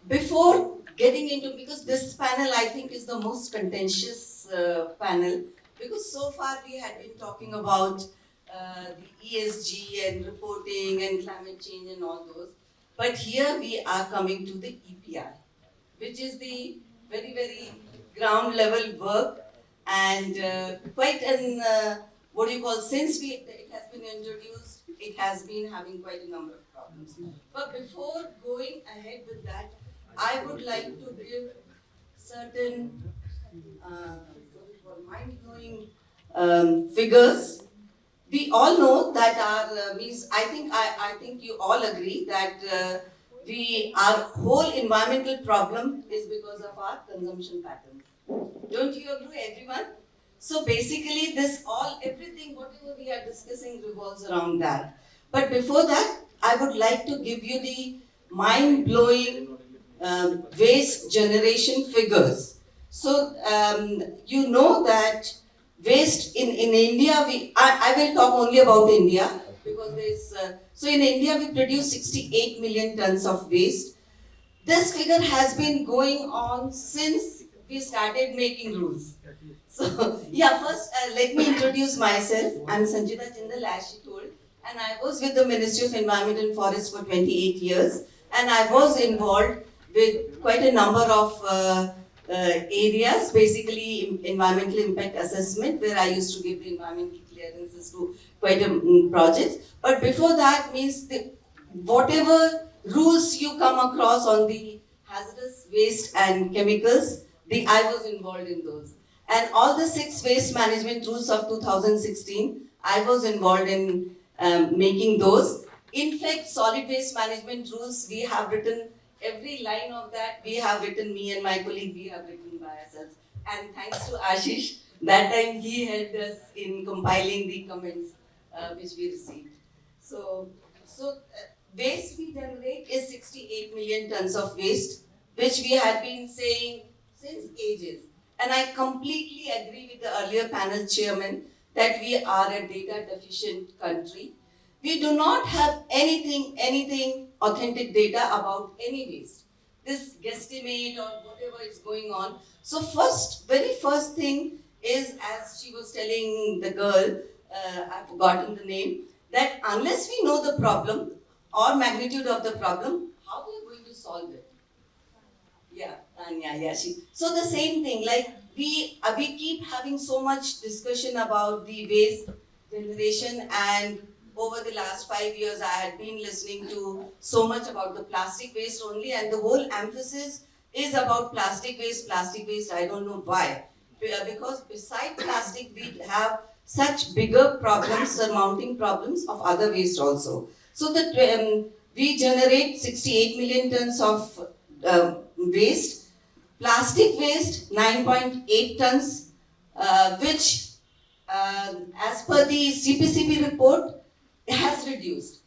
Before getting into, because this panel I think is the most contentious panel, because so far we had been talking about the ESG and reporting and climate change and all those, but here we are coming to the EPR, which is the very, very ground level work and quite an, what do you call, since it has been introduced, it has been having quite a number of problems. But before going ahead with that, I would like to give certain mind-blowing figures. We all know that our means. I think you all agree that our whole environmental problem is because of our consumption patterns. Don't you agree, everyone? So basically, everything, whatever we are discussing, revolves around that. But before that, I would like to give you the mind-blowing waste generation figures. So you know that waste in India, I will talk only about India because so in India we produce 68 million tons of waste. This figure has been going on since we started making rules. So, yeah, first let me introduce myself. I'm Sanchita Jindal, as she told, and I was with the Ministry of Environment and Forest for 28 years, and I was involved with quite a number of areas, basically environmental impact assessment, where I used to give the environmental clearances to quite a projects. But before that means whatever rules you come across on the hazardous waste and chemicals, I was involved in those. And all the 6 waste management rules of 2016, I was involved in making those. In fact, solid waste management rules, we have written every line of that. We have written, me and my colleague, we have written by ourselves. And thanks to Ashish, that time he helped us in compiling the comments which we received. So waste we generate is 68 million tons of waste, which we had been saying since ages. And I completely agree with the earlier panel chairman that we are a data deficient country. We do not have anything authentic data about any waste. This guesstimate or whatever is going on. So very first thing is, as she was telling the girl, I've forgotten the name, that unless we know the problem or magnitude of the problem, how we are going to solve it? Yeah, Tanya, yeah, So the same thing, like we keep having so much discussion about the waste generation, and over the last 5 years, I had been listening to so much about the plastic waste only, and the whole emphasis is about plastic waste, plastic waste. I don't know why. Because beside plastic, we have such bigger problems, surmounting problems of other waste also. So that we generate 68 million tons of waste. Plastic waste, 9.8 tons, which as per the CPCB report, has reduced.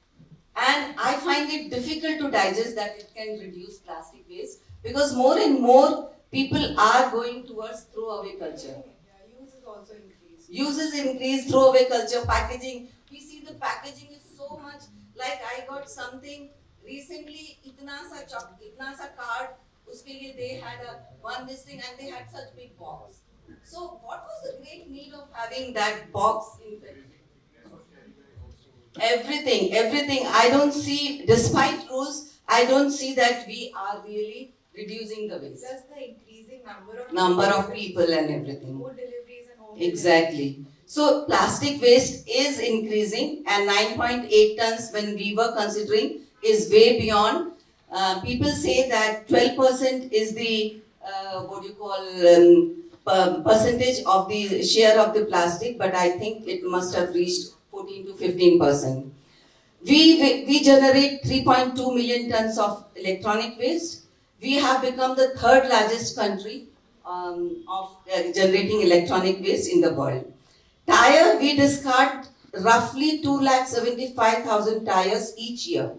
And I find it difficult to digest that it can reduce plastic waste, because more and more people are going towards throwaway culture. Yeah, use is also increased. Use is increased, throwaway culture, packaging. We see the packaging is so much, like I got something recently, itna sa card, uske liye they had this thing, and they had such big box. So what was the great need of having that box in fact? Everything. I don't see, despite rules, I don't see that we are really reducing the waste. Plus the increasing Number of people and everything. Food deliveries and home Exactly. So plastic waste is increasing, and 9.8 tons when we were considering is way beyond. People say that 12% is the percentage of the share of the plastic, but I think it must have reached 14 to 15%. We generate 3.2 million tons of electronic waste. We have become the 3rd largest country of generating electronic waste in the world. Tire, we discard roughly 2,75,000 tires each year,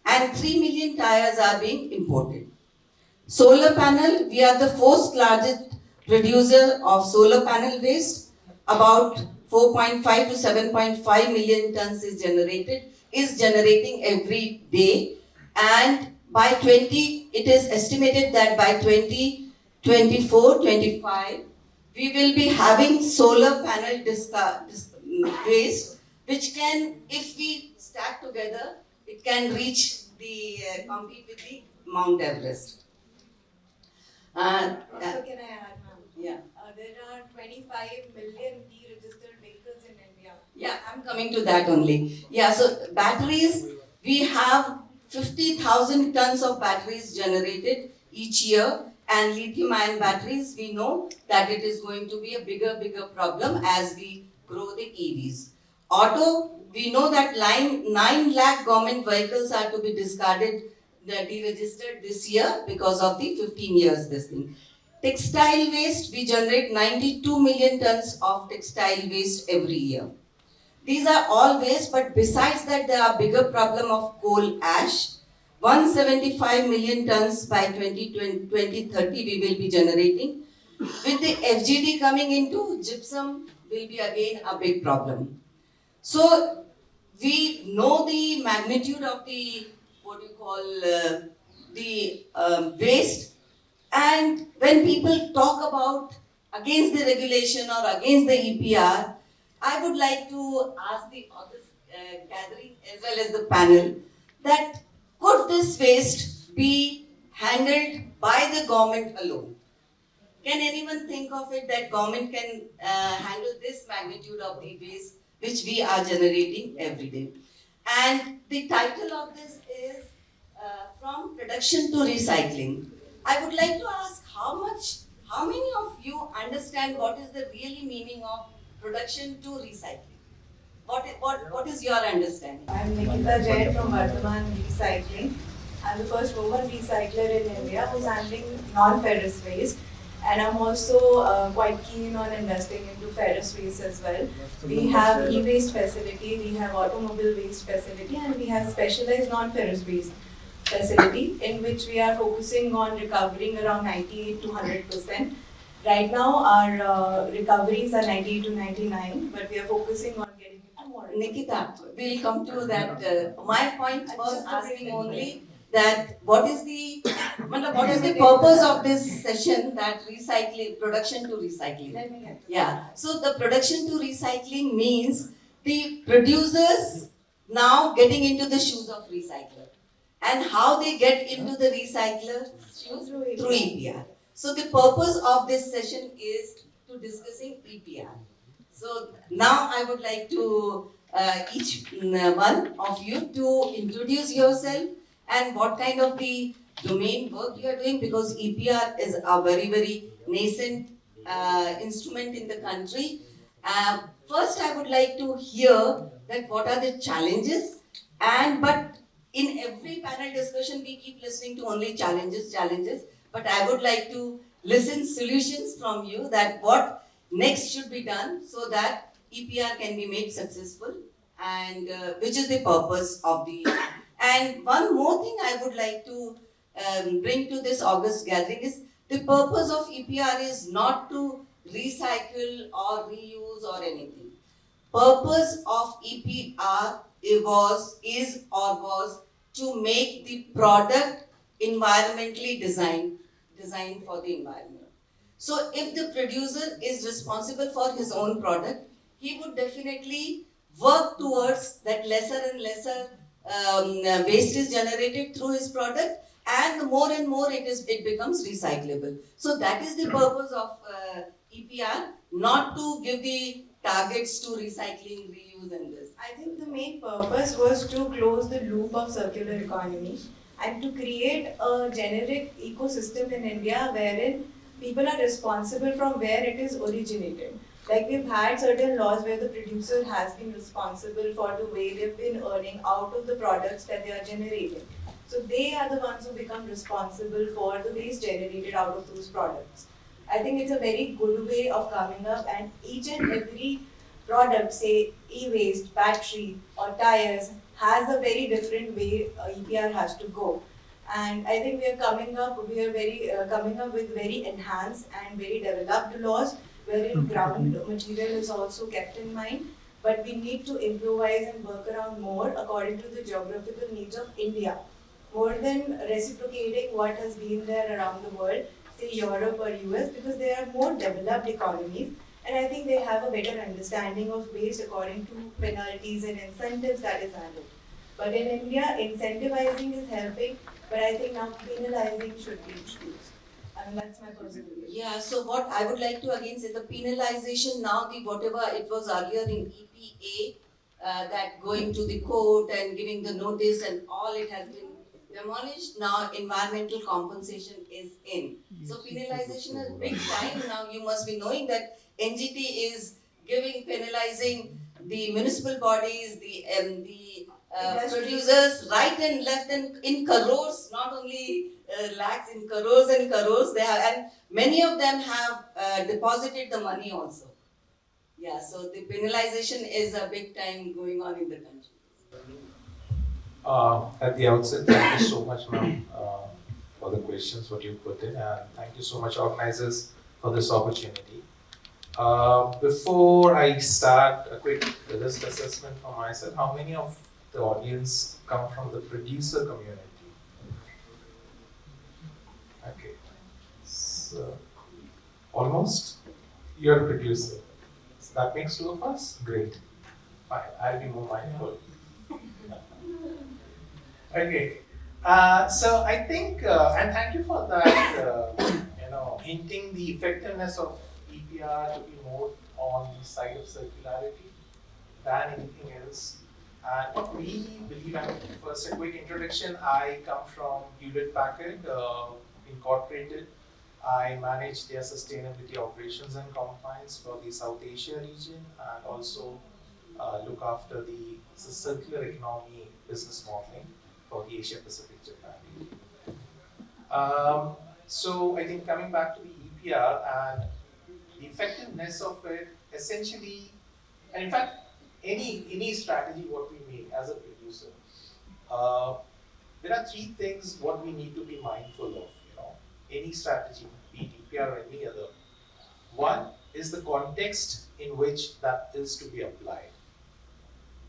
and 3 million tires are being imported. Solar panel, we are the 4th largest producer of solar panel waste. About 4.5 to 7.5 million tons is generating every day. And by 20, it is estimated that by 2024-25, we will be having solar panel waste, which can, if we stack together, it can reach the compete with the Mount Everest. So can I add, ma'am? Yeah. There are 25 million deregistered vehicles in India. Yeah, I'm coming to that only. Yeah, so batteries, we have 50,000 tons of batteries generated each year, and lithium ion batteries, we know that it is going to be a bigger problem as we grow the EVs. Auto, we know that 9 lakh government vehicles are to be discarded, deregistered this year because of the 15 years this thing. Textile waste, we generate 92 million tons of textile waste every year. These are all waste, but besides that, there are bigger problem of coal ash. 175 million tons by 2030 we will be generating. With the FGD coming into, gypsum will be again a big problem. So we know the magnitude of the, what you call, the waste, and when people talk about against the regulation or against the EPR, I would like to ask the authors gathering as well as the panel that could this waste be handled by the government alone? Can anyone think of it that government can handle this magnitude of the waste which we are generating every day? And the title of this is From Production to Recycling. I would like to ask how many of you understand what is the really meaning of production to recycling? What is your understanding? I'm Nikeeta Jain from Vardhaman Recycling. I'm the first woman recycler in India who's handling non-ferrous waste. And I'm also quite keen on investing into ferrous waste as well. We have e-waste facility, we have automobile waste facility, and we have specialized non-ferrous waste facility in which we are focusing on recovering around 98 to 100%. Right now, our recoveries are 98 to 99, but we are focusing on getting into more. Nikeeta, we'll come to that. My point was asking only that what is the purpose of this session, that recycling, production to recycling. Let me get to Yeah. So the production to recycling means the producers now getting into the shoes of recycler. And how they get into the recycler shoes? Through EPR. So the purpose of this session is to discussing EPR. So now I would like to each one of you to introduce yourself and what kind of the domain work you are doing, because EPR is a very nascent instrument in the country. First, I would like to hear that what are the challenges, and but in every panel discussion we keep listening to only challenges. But I would like to listen solutions from you, that what next should be done so that EPR can be made successful, and which is the purpose of the. And one more thing I would like to bring to this August gathering is the purpose of EPR is not to recycle or reuse or anything. Purpose of EPR was to make the product environmentally designed for the environment. So if the producer is responsible for his own product, he would definitely work towards that lesser and lesser waste is generated through his product, and more it becomes recyclable. So that is the purpose of EPR, not to give the targets to recycling, reuse, and this. I think the main purpose was to close the loop of circular economy and to create a generic ecosystem in India wherein people are responsible from where it is originated. Like we've had certain laws where the producer has been responsible for the way they've been earning out of the products that they are generating. So they are the ones who become responsible for the waste generated out of those products. I think it's a very good way of coming up, and each and every product, say e-waste, battery or tires, has a very different way EPR has to go. And I think we are coming up with very enhanced and very developed laws wherein ground material is also kept in mind. But we need to improvise and work around more according to the geographical needs of India. more than reciprocating what has been there around the world, say Europe or US, because they are more developed economies. And I think they have a better understanding of waste according to penalties and incentives that is handled. But in India, incentivizing is helping, but I think now penalizing should be introduced. I mean, that's my personal view. Yeah, so what I would like to again say, the penalization now, the whatever it was earlier in EPA, that going to the court and giving the notice and all, it has been demolished. Now environmental compensation is in. So penalization is big time now. You must be knowing that NGT is penalizing the municipal bodies, the producers, right and left, and in crores, not only lakhs, in crores and crores. They have, and many of them have deposited the money also. Yeah, so the penalization is a big time going on in the country. At the outset, thank you so much, ma'am, for the questions what you put in, and thank you so much, organizers, for this opportunity. Before I start, a quick risk assessment from my side. How many of the audience come from the producer community? Okay, so almost you're a producer. So that makes two of us. Great. Fine. I'll be more mindful. Okay. So I think, and thank you for that, hinting the effectiveness of EPR to be more on the side of circularity than anything else. And what we believe, and first a quick introduction, I come from Hewlett Packard Incorporated. I manage their sustainability operations and compliance for the South Asia region, and also look after the circular economy business modeling for the Asia Pacific Japan region. So I think coming back to the EPR and the effectiveness of it, essentially, and in fact, any strategy what we make as a producer, there are three things what we need to be mindful of. Any strategy, be it EPR or any other. One is the context in which that is to be applied.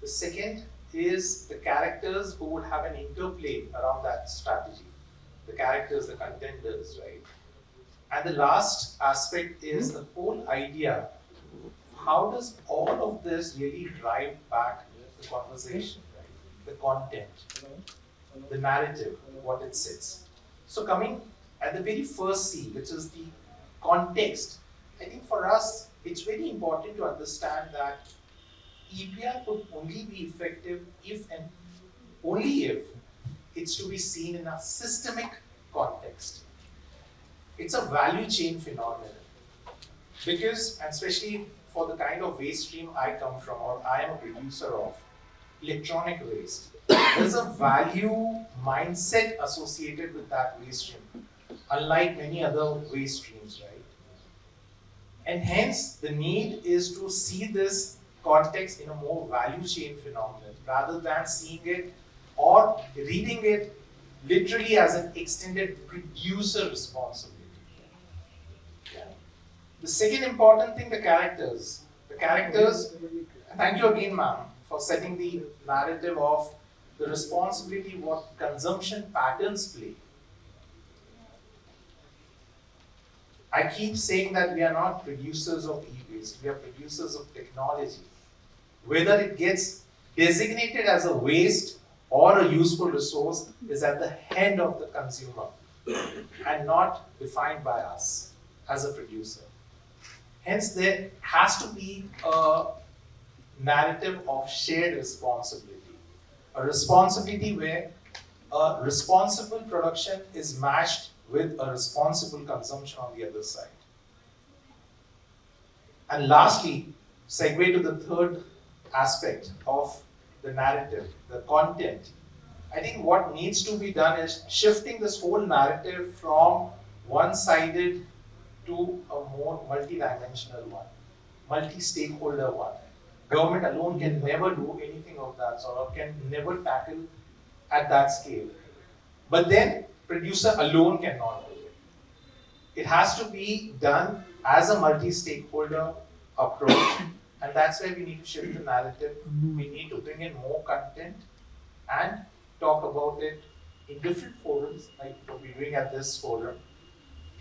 The second is the characters who would have an interplay around that strategy. The characters, the contenders, right? And the last aspect is the whole idea. How does all of this really drive back the conversation, right? The content, the narrative, what it sits. So coming at the very first C, which is the context, I think for us, it's very important to understand that EPR could only be effective if and only if it's to be seen in a systemic context. It's a value chain phenomenon. Because, and especially for the kind of waste stream I come from, or I am a producer of, electronic waste, there's a value mindset associated with that waste stream, unlike many other waste streams, right? And hence, the need is to see this context in a more value chain phenomenon rather than seeing it or reading it literally as an extended producer responsibility. Yeah. The second important thing, the characters. The characters, thank you again, ma'am, for setting the narrative of the responsibility what consumption patterns play. I keep saying that we are not producers of e-waste, we are producers of technology. Whether it gets designated as a waste or a useful resource is at the hand of the consumer and not defined by us as a producer. Hence, there has to be a narrative of shared responsibility. A responsibility where a responsible production is matched with a responsible consumption on the other side. And lastly, segue to the third aspect of the narrative, the content. I think what needs to be done is shifting this whole narrative from one-sided to a more multi-dimensional one, multi-stakeholder one. Government alone can never do anything of that sort, or can never tackle at that scale. But then, producer alone cannot do it. It has to be done as a multi-stakeholder approach, and that's where we need to shift the narrative. We need to bring in more content and talk about it in different forums, like what we're doing at this forum.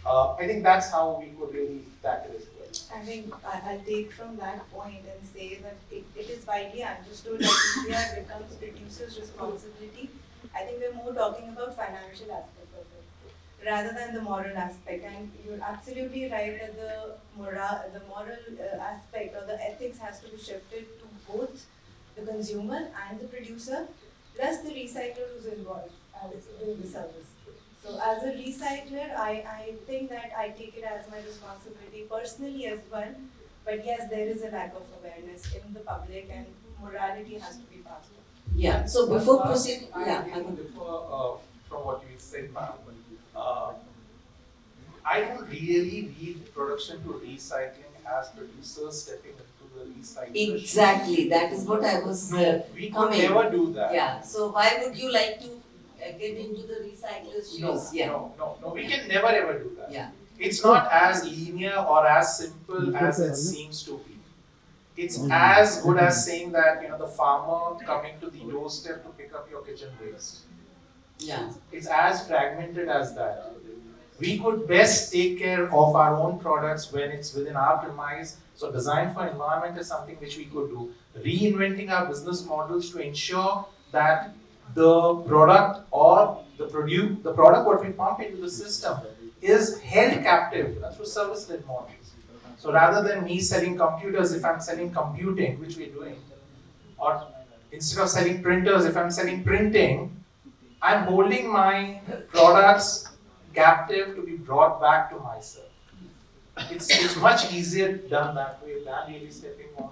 I think that's how we could really tackle it well. I think I'll take from that point and say that it is widely understood that EPR becomes producer's responsibility. I think we're more talking about financial aspect of it rather than the moral aspect. And you're absolutely right that the moral aspect or the ethics has to be shifted to both the consumer and the producer, plus the recycler who's involved as doing the service. So as a recycler, I think that I take it as my responsibility personally as well. But yes, there is a lack of awareness in the public and morality has to be passed on. Yeah, so before proceeding, I would differ from what you said, ma'am. Uh, I don't really read production to recycling as producers stepping into the recycling. Exactly, that is what I was We could coming. never do that. Yeah, so why would you like to get into the recycler's shoes? No, we can never ever do that. Yeah. It's not as linear or as simple as it seems to be. It's as good as saying that the farmer coming to the doorstep to pick up your kitchen waste. Yeah. It's as fragmented as that. We could best take care of our own products when it's within our premise. So design for environment is something which we could do. Reinventing our business models to ensure that the product or the product what we pump into the system is held captive through service-led models. So rather than me selling computers, if I'm selling computing, which we're doing, or instead of selling printers, if I'm selling printing, I'm holding my products captive to be brought back to myself. It's much easier done that way than really stepping on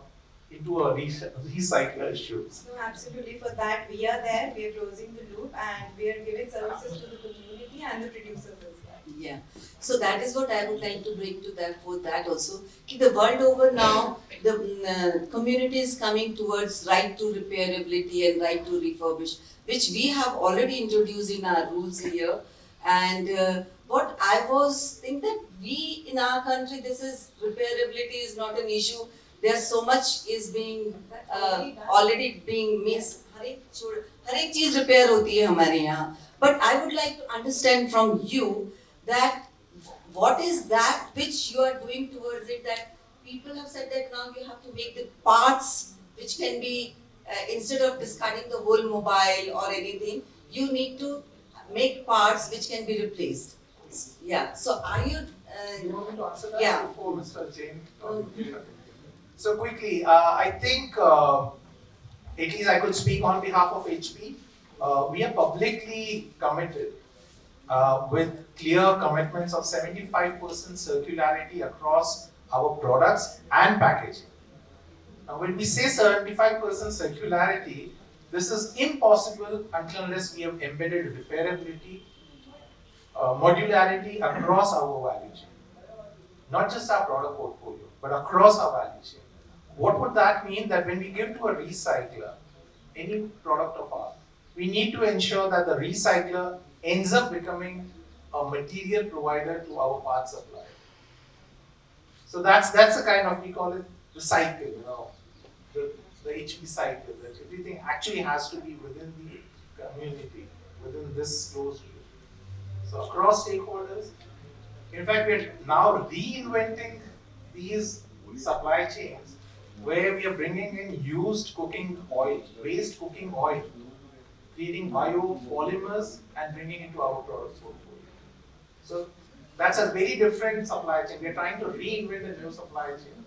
into a recycler's shoes. No, absolutely. For that, we are there. We are closing the loop, and we are giving services to the community and the producers as well. Yeah. So that is what I would like to bring to that for that also. The world over now, the community is coming towards right to repairability and right to refurbish, which we have already introduced in our rules here. And what I was thinking that we in our country, this is repairability is not an issue. There's so much is being already being missed. हर एक चीज repair होती है हमारे यहाँ. But I would like to understand from you that what is that which you are doing towards it, that people have said that now you have to make the parts which can be, instead of discarding the whole mobile or anything, you need to make parts which can be replaced. Yeah, so are you... You want me to answer that yeah. before Mr. Jain? So quickly, I think at least I could speak on behalf of HP. We are publicly committed with clear commitments of 75% circularity across our products and packaging. Now, when we say 75% circularity, this is impossible unless we have embedded repairability, modularity across our value chain. Not just our product portfolio, but across our value chain. What would that mean? That when we give to a recycler any product of ours, we need to ensure that the recycler ends up becoming a material provider to our parts supplier. So that's the kind of, we call it the cycle, the HP cycle, that everything actually has to be within the community, within this closed loop. So across stakeholders, in fact, we're now reinventing these supply chains where we are bringing in used cooking oil, waste cooking oil, creating biopolymers and bringing into our product portfolio. So that's a very different supply chain. We're trying to reinvent a new supply chain.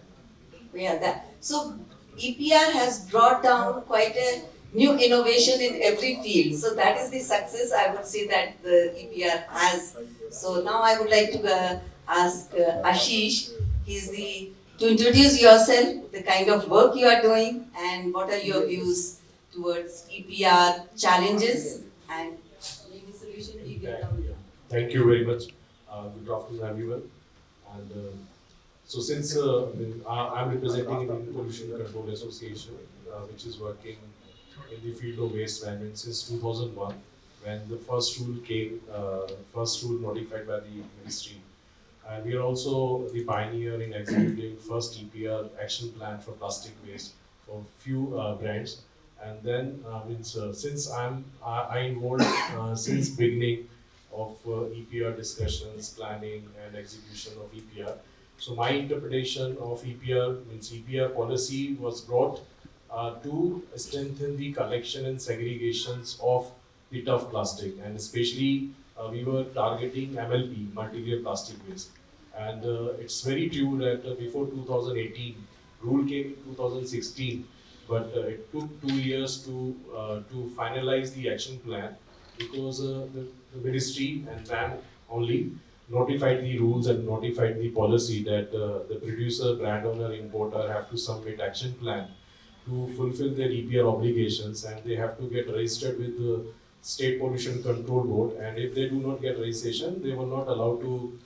Yeah, so EPR has brought down quite a new innovation in every field. So that is the success I would say that the EPR has. So now I would like to ask Ashish, to introduce yourself, the kind of work you are doing, and what are your views towards EPR challenges and maybe solution you can come with. Thank you very much. Good afternoon, everyone. And so, since I'm representing Indian Pollution Control Association, which is working in the field of waste management since 2001, when the first rule came, first rule notified by the ministry. And we are also the pioneer in executing first EPR action plan for plastic waste for few brands. And then since I involved since beginning of EPR discussions, planning and execution of EPR. So my interpretation of EPR means EPR policy was brought to strengthen the collection and segregations of the tough plastic, and especially we were targeting MLP, multi-layer plastic waste. And it's very true that before 2018, rule came in 2016, but it took 2 years to finalize the action plan, because the ministry and BAM only notified the rules and notified the policy that the producer, brand owner, importer have to submit action plan to fulfill their EPR obligations, and they have to get registered with the State Pollution Control Board. And if they do not get registration, they were not allowed to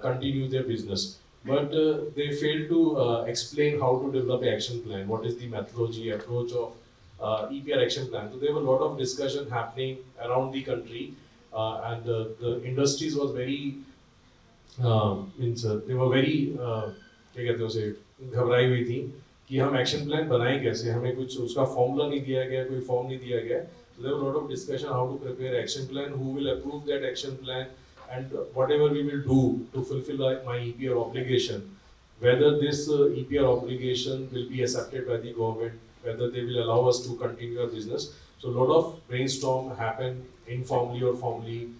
continue their business. But they failed to explain how to develop an action plan. What is the methodology approach of EPR action plan? So there were a lot of discussion happening around the country, and the industries was very they were very क्या कहते हैं उसे, घबराई हुई थी कि हम action plan बनाएं कैसे, हमें कुछ उसका फॉर्मूला नहीं दिया गया, कोई फॉर्म नहीं दिया गया. So there were a lot of discussion how to prepare action plan, who will approve that action plan, and whatever we will do to fulfill my EPR obligation, whether this EPR obligation will be accepted by the government, whether they will allow us to continue our business. So a lot of brainstorm happened informally or formally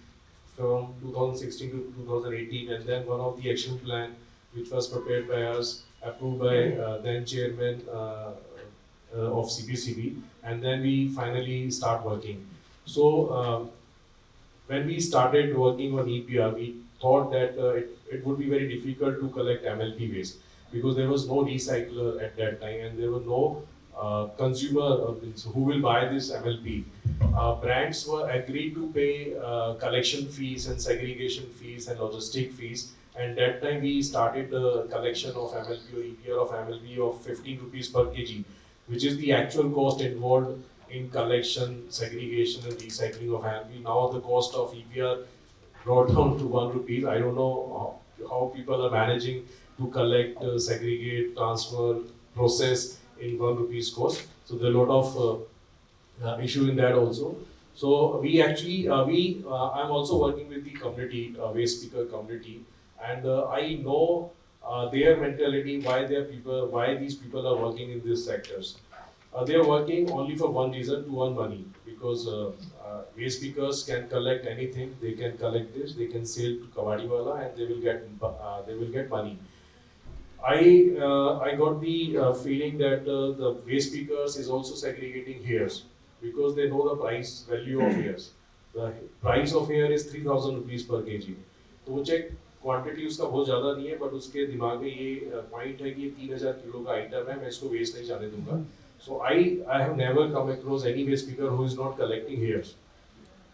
from 2016 to 2018, and then one of the action plan which was prepared by us, approved by then chairman of CPCB, and then we finally start working. So when we started working on EPR, we thought that it would be very difficult to collect MLP waste, because there was no recycler at that time, and there were no consumer who will buy this MLP. Brands were agreed to pay collection fees and segregation fees and logistic fees. And that time we started the collection of MLP or EPR of MLP of 15 rupees per kg, which is the actual cost involved in collection, segregation and recycling of MLP. Now the cost of EPR brought down to 1 rupees. I don't know how people are managing to collect, segregate, transfer, process in 1 rupees cost. So there are a lot of issue in that also. So we actually, I'm also working with the community, waste speaker community, and I know their mentality, why these people are working in these sectors. They are working only for one reason, to earn money, because waste pickers can collect anything. They can collect this, they can sell to Kawadiwala, and they will get money. I got the feeling that the waste pickers is also segregating hairs, because they know the price value of hairs. The price of hair is 3,000 rupees per kg. तो वो check quantity उसका बहुत ज़्यादा नहीं है, but उसके दिमाग में ये पॉइंट है कि ये 3,000 किलो का आइटम है, मैं इसको वेस्ट नहीं जाने दूंगा. So I have never come across any waste picker who is not collecting hairs.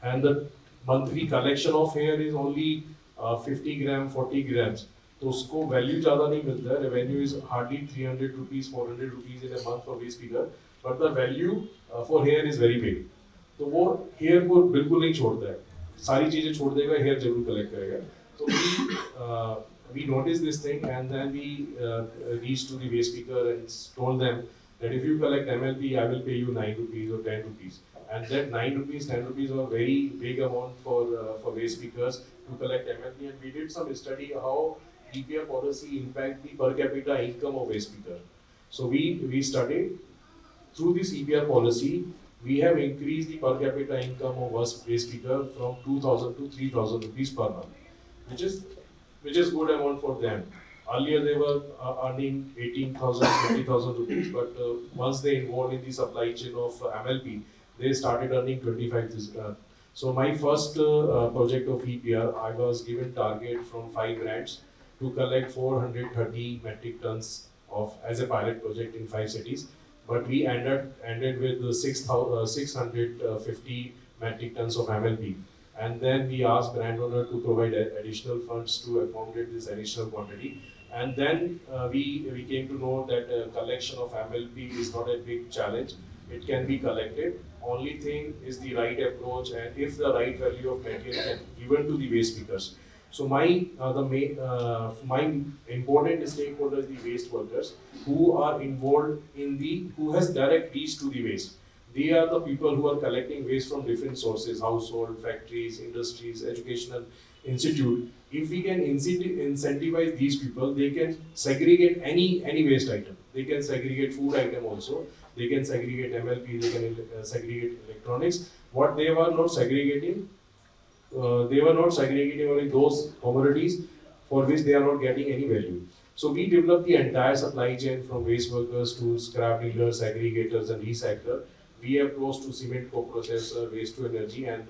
And the monthly collection of hair is only 50 gram, 40 grams. तो उसको वैल्यू ज़्यादा नहीं मिलता है. Revenue is hardly 300 rupees, 400 rupees in a month for waste picker. But the value for hair is very big. तो वो hair को बिल्कुल नहीं छोड़ता है. सारी चीजें छोड़ देगा, hair जरूर collect करेगा. So we noticed this thing, and then we reached to the waste picker and told them that if you collect MLP, I will pay you 9 rupees or 10 rupees. And that 9 rupees, 10 rupees were very big amount for waste pickers to collect MLP. And we did some study how EPR policy impact the per capita income of waste picker. So we studied through this EPR policy, we have increased the per capita income of waste picker from 2,000 to 3,000 rupees per month, which is good amount for them. Earlier they were earning 18,000, 20,000 rupees, but once they involved in the supply chain of MLP, they started earning 25,000. So my first project of EPR, I was given target from 5 brands to collect 430 metric tons of as a pilot project in 5 cities. But we ended with 650 metric tons of MLP. And then we asked brand owner to provide additional funds to accommodate this additional quantity. And then we came to know that collection of MLP is not a big challenge. It can be collected. Only thing is the right approach, and if the right value of material can given to the waste pickers. So my important stakeholders, the waste workers, who are involved in who has direct reach to the waste. They are the people who are collecting waste from different sources, household, factories, industries, educational institute. If we can incentivize these people, they can segregate any waste item. They can segregate food item also. They can segregate MLP. They can segregate electronics. What they were not segregating only those commodities for which they are not getting any value. So we developed the entire supply chain from waste workers to scrap dealers, aggregators, and recyclers. We have close to cement co-processor, waste to energy, and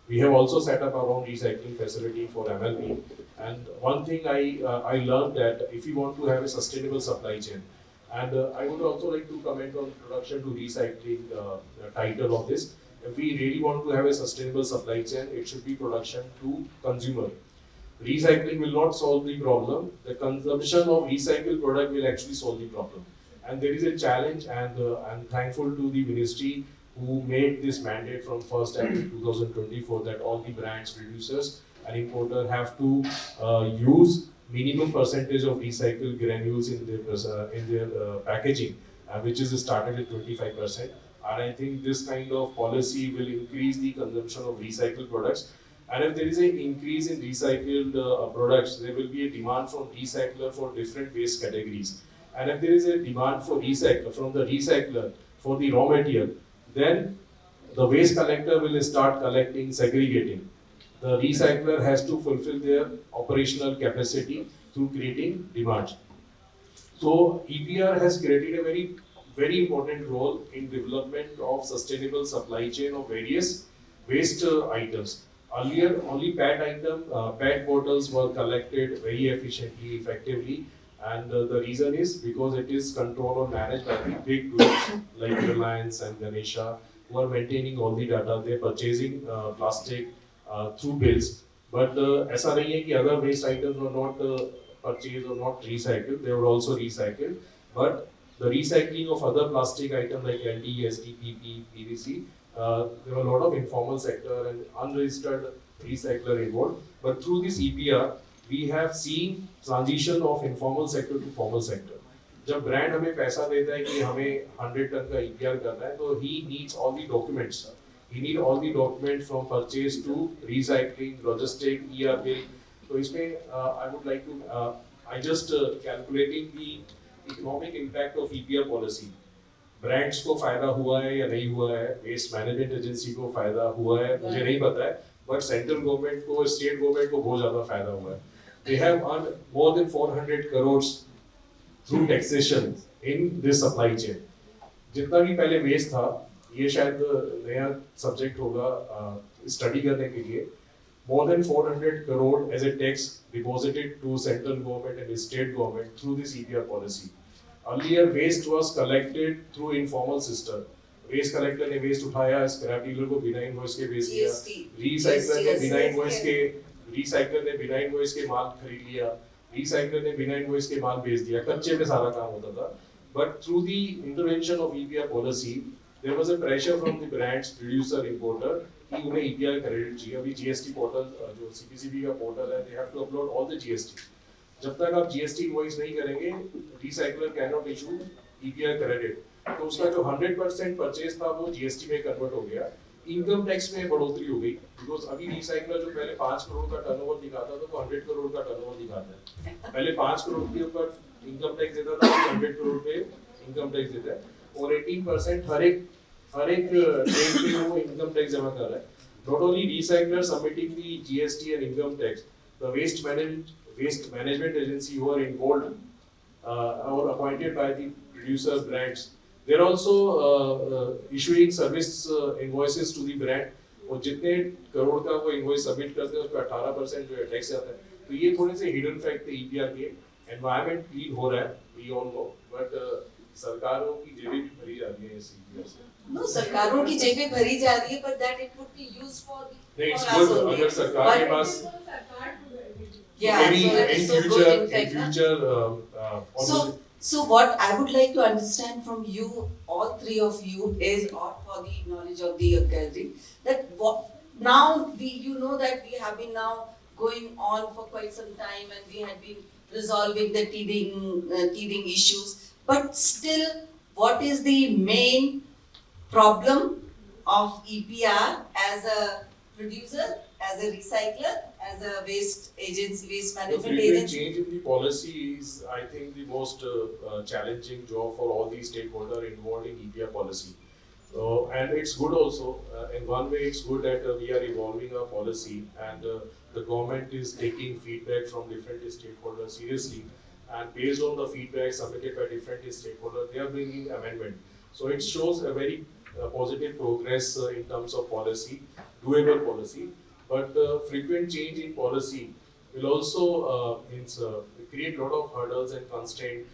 we have also set up our own recycling facility for MLP. And one thing I learned that if you want to have a sustainable supply chain, and I would also like to comment on production to recycling title of this. If we really want to have a sustainable supply chain, it should be production to consumer. Recycling will not solve the problem. The consumption of recycled product will actually solve the problem. And there is a challenge, and I'm thankful to the ministry who made this mandate from 1st April 2024 that all the brands, producers, and importers have to use minimum percentage of recycled granules in their packaging, which is started at 25%. And I think this kind of policy will increase the consumption of recycled products. And if there is an increase in recycled products, there will be a demand from recycler for different waste categories. And if there is a demand for recycler from the recycler for the raw material, then the waste collector will start collecting, segregating. The recycler has to fulfill their operational capacity through creating demand. So EPR has created a very important role in development of sustainable supply chain of various waste items. Earlier, only PET bottles were collected very efficiently, effectively, and the reason is because it is controlled or managed by the big groups like Reliance and Ganesha, who are maintaining all the data. They're purchasing plastic through bills. But ऐसा नहीं है कि other waste items were not purchased or not recycled. They were also recycled. But the recycling of other plastic items like LD, SD, PP, PVC, there were a lot of informal sector and unregistered recycler involved. But through this EPR, we have seen transition of informal sector to formal sector. जब brand हमें पैसा देता है कि हमें 100 ton का EPR करना है, तो he needs all the documents. He need all the documents from purchase to recycling, logistic, ERP. So इसमें I would like to I just calculating the economic impact of EPR policy. Brands को फायदा हुआ है या नहीं हुआ है, waste management agency को फायदा हुआ है, मुझे नहीं पता है, बट सेंट्रल गवर्नमेंट को, स्टेट गवर्नमेंट को बहुत ज्यादा फायदा हुआ है. They have earned more than 400 crores through taxation in this supply chain. जितना भी पहले वेस्ट था, ये शायद नया सब्जेक्ट होगा स्टडी करने के लिए. More than 400 crore as a tax deposited to central government and state government through this EPR policy. Earlier, waste was collected through informal system. Waste collector ने waste उठाया, scrap dealer को बिना invoice के बेच दिया, recycler ने बिना invoice के माल खरीद लिया, recycler ने बिना invoice के माल बेच दिया, कच्चे में सारा काम होता था. But through the intervention of EPR policy, there was a pressure from the brands, producer, importer कि उन्हें EPR क्रेडिट चाहिए. अभी GST पोर्टल जो CPCB का पोर्टल है, they have to upload all the GST. जब तक आप GST इनवॉइस नहीं करेंगे, recycler can not issue EPR credit. तो उसका जो 100% परचेज था वो GST में कन्वर्ट हो गया. इनकम टैक्स में बढ़ोतरी हो गई, बिकॉज अभी रिसाइकलर जो पहले 5 करोड़ का टर्नओवर दिखाता था, वो 100 करोड़ का टर्नओवर दिखाता है. पहले 5 करोड़ के ऊपर इनकम टैक्स देता था, 100 करोड़ पे इनकम टैक्स देता है, और 18% हर एक ट्रेड पे वो इनकम टैक्स जमा कर रहा है. Not only recyclers submitting the GST and income tax, the waste management agency who are involved or appointed by the producer brands, they are also issuing service invoices to the brand. और जितने करोड़ का वो invoice submit करते हैं, उसका 18% जो है tax आता है. तो ये थोड़े से हिडन फैक्ट थे EPR के. एनवायरमेंट क्लीन हो रहा है, वी ऑल नो, बट सरकारों की जेबें भी भरी जा रही हैं इस EPR से. No, सरकारों की जेबें भरी जा रही है, but that it would be used for the. नहीं, it's good अगर सरकार के पास. Yeah, maybe so that in is so future, good in fact. So what I would like to understand from you, all three of you, is, or for the knowledge of the gallery, that now you know that we have been now going on for quite some time and we have been resolving the teething issues, but still, what is the main problem of EPR as a producer, as a recycler, as a waste agency, waste The management frequent agency? change in the policy is, I think, the most challenging job for all the stakeholders involved in EPR policy. And it's good also. In one way, it's good that we are evolving our policy, and the government is taking feedback from different stakeholders seriously. And based on the feedback submitted by different stakeholders, they are bringing amendment. So it shows a very positive progress in terms of policy, doable policy. But frequent change in policy will also create a lot of hurdles and constraints,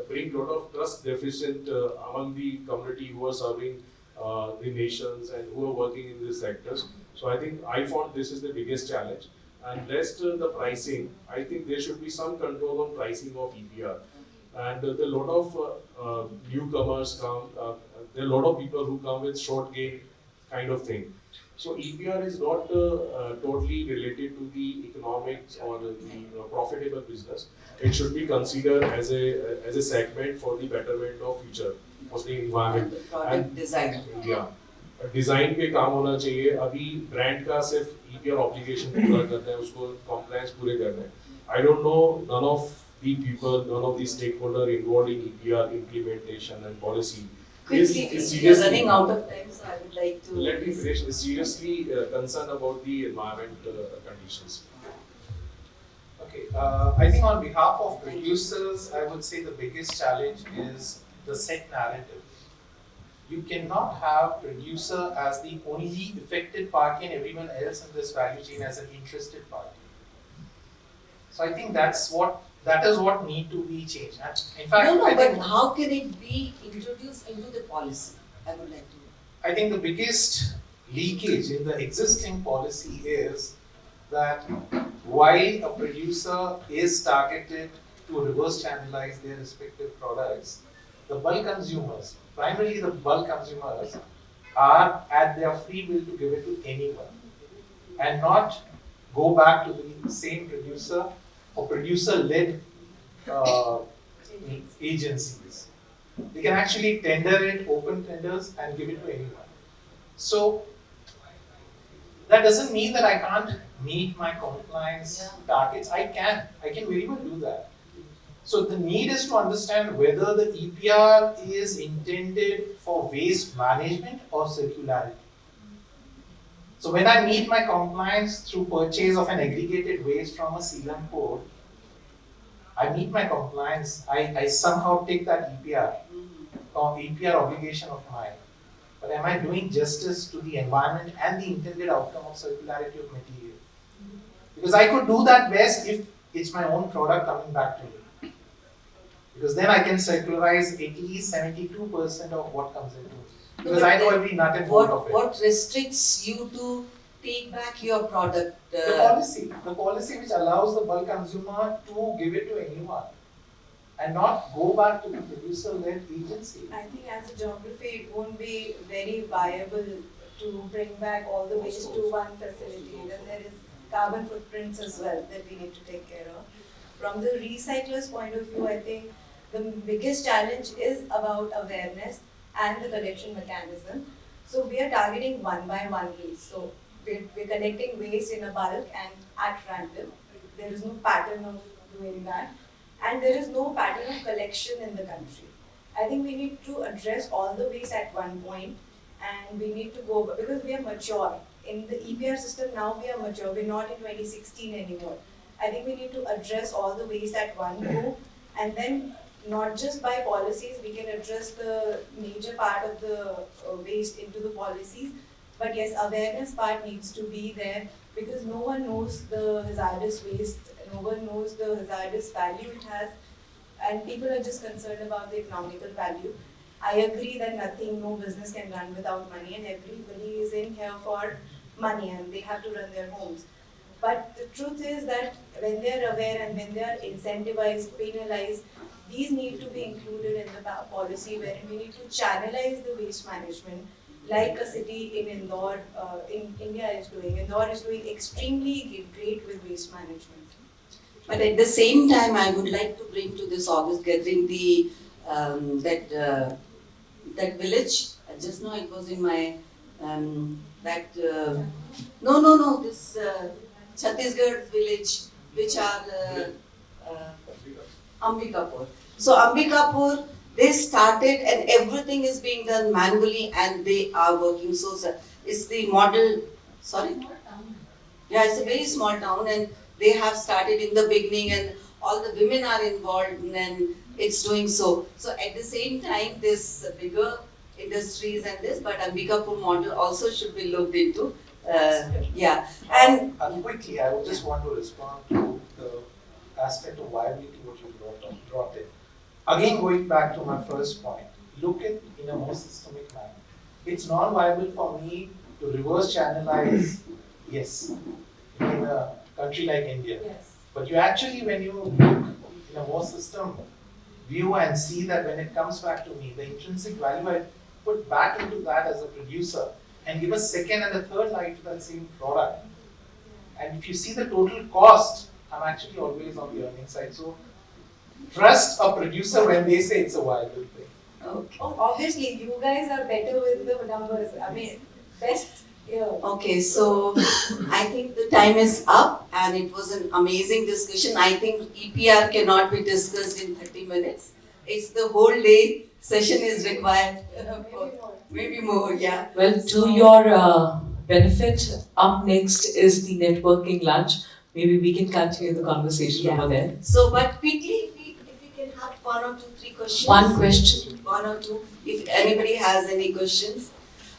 bring a lot of trust deficit among the community who are serving the nations and who are working in these sectors. So I think I found this is the biggest challenge. And rest the pricing, I think there should be some control on pricing of EPR. And there are a lot of newcomers come. There are a lot of people who come with short game kind of thing. So EPR is not totally related to the economics or the profitable business. It should be considered as a segment for the betterment of future of the environment. Product design. Yeah, design पे काम होना चाहिए. अभी brand का सिर्फ EPR obligation पूरा करना है, उसको compliance पूरे करना है. I don't know, none of the people, none of the stakeholder involved in EPR implementation and policy is Quickly, we are seriously, running out of time, so I would like to. let me finish, is seriously concerned about the environment conditions. Okay, I think on behalf of producers, I would say the biggest challenge is the set narrative. You cannot have producer as the only affected party and everyone else in this value chain as an interested party. So I think that is what need to be changed. And in fact, No, I but think, how can it be introduced into the policy? I would like to. I think the biggest leakage in the existing policy is that while a producer is targeted to reverse channelize their respective products, the bulk consumers, primarily the bulk consumers, are at their free will to give it to anyone and not go back to the same producer or producer-led agencies. They can actually tender it, open tenders, and give it to anyone. So that doesn't mean that I can't meet my compliance targets. I can very well do that. So the need is to understand whether the EPR is intended for waste management or circularity. So when I meet my compliance through purchase of an aggregated waste from a sealant port, I meet my compliance, I somehow take that EPR or EPR obligation of mine. But am I doing justice to the environment and the intended outcome of circularity of material? Because I could do that best if it's my own product coming back to me. Because then I can circularize at least 72% of what comes into it. Because I know every nut and bolt of it. What restricts you to take back your product? The policy which allows the bulk consumer to give it to anyone and not go back to the producer-led agency. I think as a geography, it won't be very viable to bring back all the waste to one facility. Then there is carbon footprints as well that we need to take care of. From the recycler's point of view, I think the biggest challenge is about awareness and the collection mechanism. So we are targeting one by one waste. So we're collecting waste in a bulk and at random. There is no pattern of doing that. And there is no pattern of collection in the country. I think we need to address all the waste at one point, and we need to go, because we are mature. In the EPR system now we are mature, we're not in 2016 anymore. I think we need to address all the waste at one go, and then not just by policies, we can address the major part of the waste into the policies. But yes, awareness part needs to be there, because no one knows the hazardous waste, no one knows the hazardous value it has, and people are just concerned about the economical value. I agree that no business can run without money, and everybody is in here for money and they have to run their homes. But the truth is that when they are aware and when they are incentivized, penalized, these need to be included in the policy, wherein we need to channelize the waste management like a city in Indore, in India is doing. Indore is doing extremely great with waste management. But at the same time, I would like to bring to this August gathering the that village, just now it was in my, that, no, this Chhattisgarh village, which are Ambikapur. So Ambikapur, they started and everything is being done manually and they are working. So it's the model, sorry? Yeah, it's a very small town and they have started in the beginning and all the women are involved and it's doing so. So at the same time, this bigger industries and this, but Ambikapur model also should be looked into. Yeah, and quickly, I would just want to respond to the aspect of viability what you brought in. Again, going back to my first point, look at in a more systemic manner. It's non-viable for me to reverse channelize, yes, in a country like India. Yes. But you actually, when you look in a more system view and see that when it comes back to me, the intrinsic value I put back into that as a producer and give a second and a third life to that same product. And if you see the total cost, I'm actually always on the earning side. So trust a producer when they say it's a viable thing. okay. Oh, obviously, you guys are better with the numbers. I mean, best here. Okay, so I think the time is up and it was an amazing discussion. I think EPR cannot be discussed in 30 minutes. It's the whole day session is required. Maybe more, yeah. Well, to your benefit, up next is the networking lunch. Maybe we can continue the conversation Yeah. over there. So, but quickly, if we can have one or two, three questions. One question. One or two, if anybody has any questions.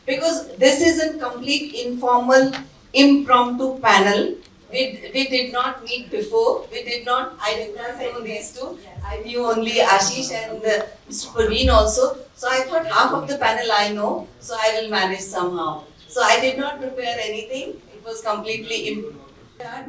Because this is a complete informal, impromptu panel. We did not meet before. I did not know these two. I knew only Ashish and Mr. Praveen also. So I thought half of the panel I know, so I will manage somehow. So I did not prepare anything. It was completely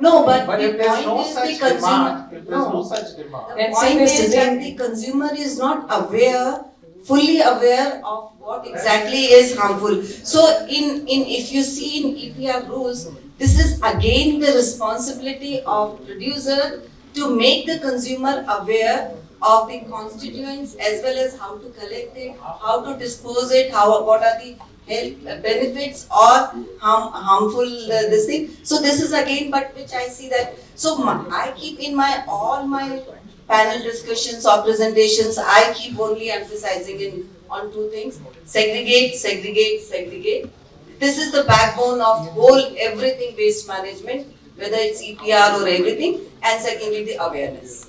no, but if the there's point no is the such consumer. demand, if there's no such demand, The Let's point say we're is that sitting- the consumer is not aware, fully aware of what exactly is harmful. So if you see in EPR rules, this is again the responsibility of producer to make the consumer aware of the constituents as well as how to collect it, how to dispose it, what are the health benefits or harmful this thing. So this is again, but which I see that. So I keep in my all my panel discussions or presentations, I keep only emphasizing on two things: segregate, segregate, segregate. This is the backbone of whole everything waste management, whether it's EPR or everything. And secondly, the awareness.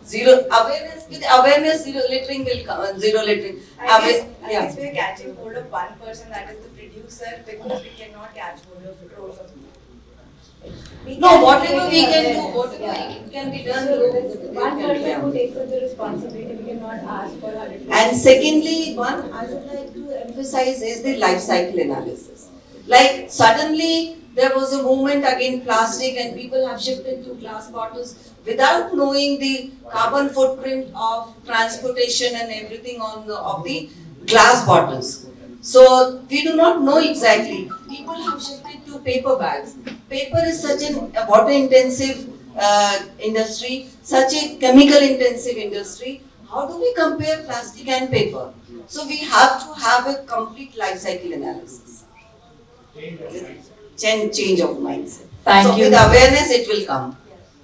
Zero awareness, with awareness, zero littering will come. Zero littering. I guess we're catching hold of one person, that is the producer, because we cannot catch hold of rows of people. No, whatever we can do, whatever can be done. One person who takes up the responsibility, we cannot ask for 100%. And secondly, one I would like to emphasize is the life cycle analysis. Like suddenly there was a movement against plastic and people have shifted to glass bottles without knowing the carbon footprint of transportation and everything of the glass bottles. So we do not know exactly. People have shifted to paper bags. Paper is such a water intensive industry, such a chemical intensive industry. How do we compare plastic and paper? So we have to have a complete life cycle analysis. Change of mindset. Thank you. With awareness it will come.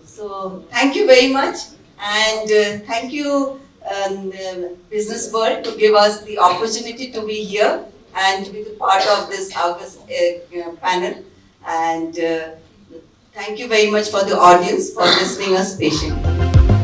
So thank you very much, and thank you business world to give us the opportunity to be here and to be the part of this August panel, and thank you very much for the audience for listening us patiently.